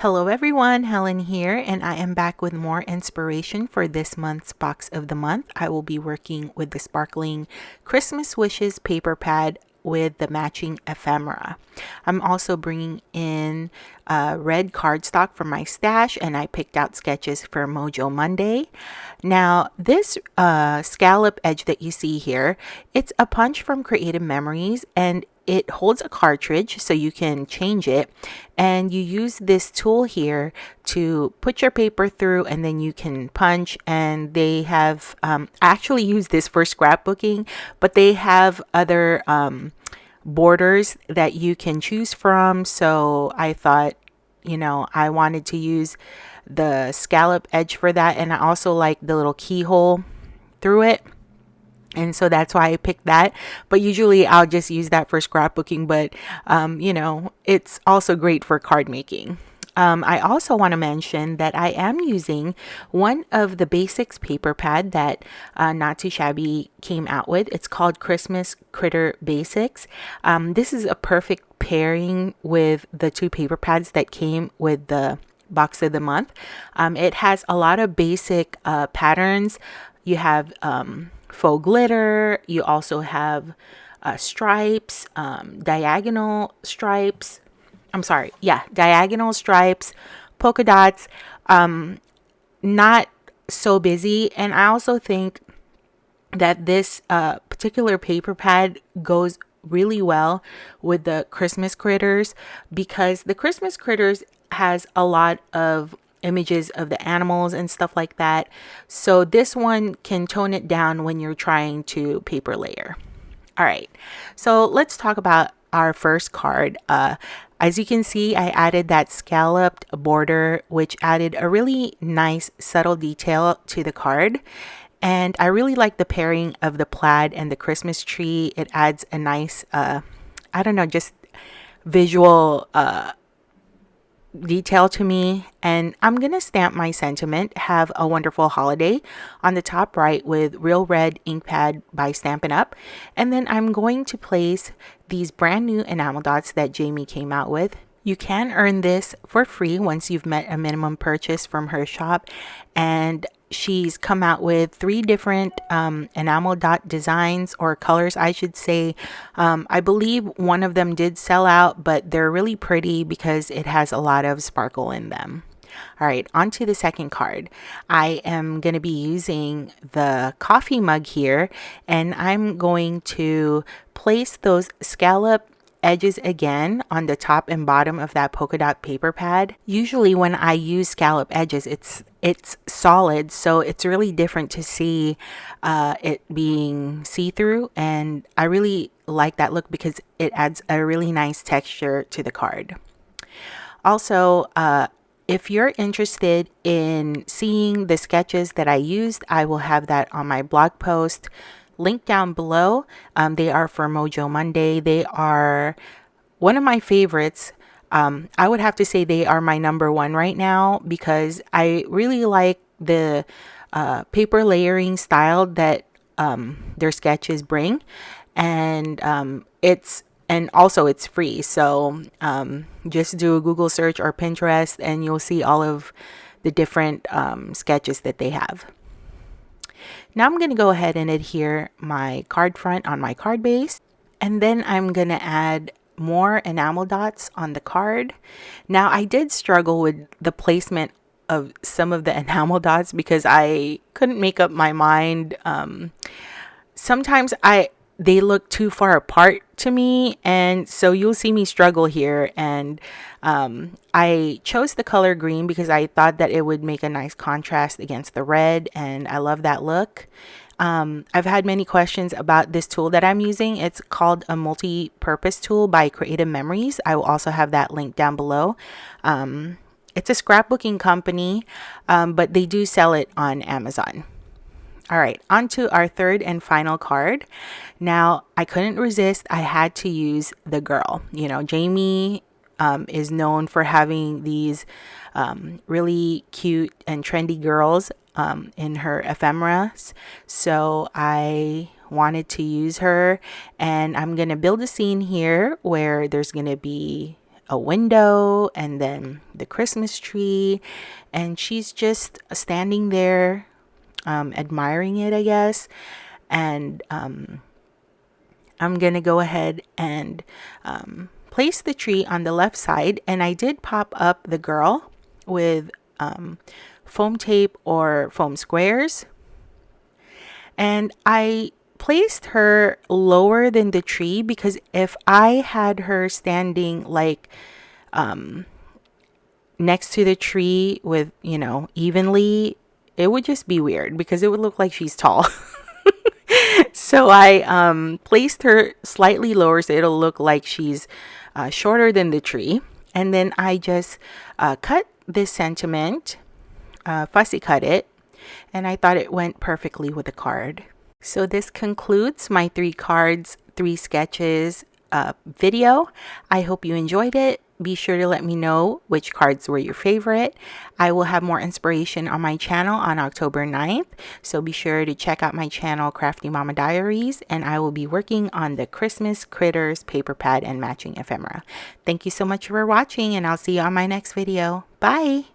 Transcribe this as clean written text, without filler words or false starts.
Hello everyone, Helen here, and I am back with more inspiration for this month's box of the month. I will be working with the sparkling Christmas Wishes paper pad with the matching ephemera. I'm also bringing in red cardstock from my stash, and I picked out sketches for Mojo Monday. Now, this scallop edge that you see here, it's a punch from Creative Memories, and it holds a cartridge so you can change it, and you use this tool here to put your paper through, and then you can punch. And they have I actually use this for scrapbooking, but they have other borders that you can choose from. So I thought, I wanted to use the scallop edge for that, and I also like the little keyhole through it. And so that's why I picked that. But usually I'll just use that for scrapbooking. But, it's also great for card making. I also want to mention that I am using one of the basics paper pad that Not Too Shabby came out with. It's called Christmas Critter Basics. This is a perfect pairing with the two paper pads that came with the box of the month. It has a lot of basic patterns. You have faux glitter. You also have stripes, diagonal stripes. Diagonal stripes, polka dots. Not so busy. And I also think that this particular paper pad goes really well with the Christmas critters, because the Christmas critters has a lot of images of the animals and stuff like that. So this one can tone it down when you're trying to paper layer. All right, so let's talk about our first card. As you can see, I added that scalloped border, which added a really nice subtle detail to the card. And I really like the pairing of the plaid and the Christmas tree. It adds a nice, just visual detail to me. And I'm gonna stamp my sentiment, "Have a wonderful holiday," on the top right with Real Red ink pad by Stampin' Up. And then I'm going to place these brand new enamel dots that Jamie came out with. You can earn this for free once you've met a minimum purchase from her shop. And she's come out with 3 different enamel dot designs, or colors, I should say. I believe one of them did sell out, but they're really pretty because it has a lot of sparkle in them. All right, on to the second card. I am going to be using the coffee mug here, and I'm going to place those scallop edges again on the top and bottom of that polka dot paper pad. Usually when I use scallop edges, it's solid, so it's really different to see it being see-through, and I really like that look because it adds a really nice texture to the card. Also, if you're interested in seeing the sketches that I used, I will have that on my blog post. Link down below. They are for Mojo Monday. They are one of my favorites. I would have to say they are my number one right now, because I really like the paper layering style that their sketches bring, and also it's free. So just do a Google search or Pinterest, and you'll see all of the different sketches that they have. Now I'm going to go ahead and adhere my card front on my card base, and then I'm going to add more enamel dots on the card. Now I did struggle with the placement of some of the enamel dots because I couldn't make up my mind. Sometimes they look too far apart to me, and so you'll see me struggle here. And I chose the color green because I thought that it would make a nice contrast against the red, and I love that look. I've had many questions about this tool that I'm using. It's called a multi-purpose tool by Creative Memories. I will also have that link down below. It's a scrapbooking company, but they do sell it on Amazon. All right, on to our third and final card. Now, I couldn't resist. I had to use the girl. Jamie is known for having these really cute and trendy girls in her ephemeras. So I wanted to use her, and I'm going to build a scene here where there's going to be a window and then the Christmas tree, and she's just standing there admiring it, I guess. And I'm gonna go ahead and place the tree on the left side, and I did pop up the girl with foam tape or foam squares, and I placed her lower than the tree because if I had her standing like next to the tree with, evenly, it would just be weird because it would look like she's tall. So I placed her slightly lower so it'll look like she's shorter than the tree. And then I just cut this sentiment, fussy cut it, and I thought it went perfectly with the card. So this concludes my 3 cards, 3 sketches video. I hope you enjoyed it. Be sure to let me know which cards were your favorite. I will have more inspiration on my channel on October 9th. So be sure to check out my channel, Crafty Mama Diaries, and I will be working on the Christmas critters, paper pad, and matching ephemera. Thank you so much for watching, and I'll see you on my next video. Bye!